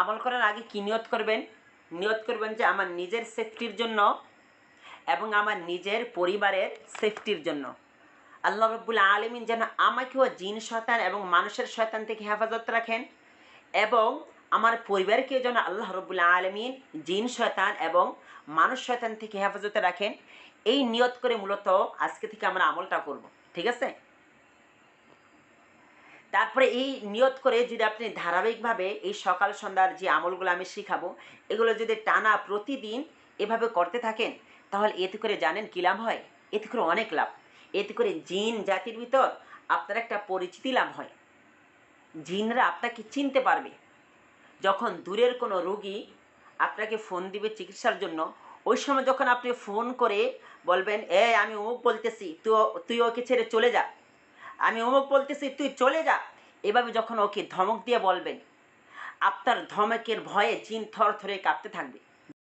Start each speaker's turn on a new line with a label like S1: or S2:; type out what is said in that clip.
S1: আমল করার আগে কি নিয়ত করবেন? নিয়ত করবেন যে আমার নিজের সেফটির জন্য এবং আমার নিজের পরিবারের সেফটির জন্য আল্লাহ রব্বুল আলামিন যেন আমাকেও জিন শয়তান এবং মানুষের শয়তান থেকে হেফাজত রাখেন, এবং আমার পরিবারকে যেন আল্লাহ রব্বুল আলামিন জিন শয়তান এবং মানুষ শয়তান থেকে হেফাজতে রাখেন। এই নিয়ত করে মূলত আজকে থেকে আমরা আমলটা করব, ঠিক আছে? তারপরে এই নিয়ত করে যদি আপনি ধারাবাহিকভাবে এই সকাল সন্ধ্যার যে আমলগুলো আমি শিখাবো, এগুলো যদি টানা প্রতিদিন এভাবে করতে থাকেন, তাহলে এতে করে জানেন কী লাভ হয়? এতে করে অনেক লাভ। এতে করে জিন জাতির ভিতর আপনার একটা পরিচিতি লাভ হয়। জিনরা আপনাকে চিনতে পারবে। যখন দূরের কোনো রোগী আপনাকে ফোন দিবে চিকিৎসার জন্য, ওই সময় যখন আপনি ফোন করে বলবেন, আমি অমুক বলতেছি, তুই ওকে ছেড়ে চলে যা, আমি অমুক বলতেছি তুই চলে যা, এভাবে যখন ওকে ধমক দিয়ে বলবেন, আপনার ধমকের ভয়ে জিন থরথরে কাঁপতে থাকবে।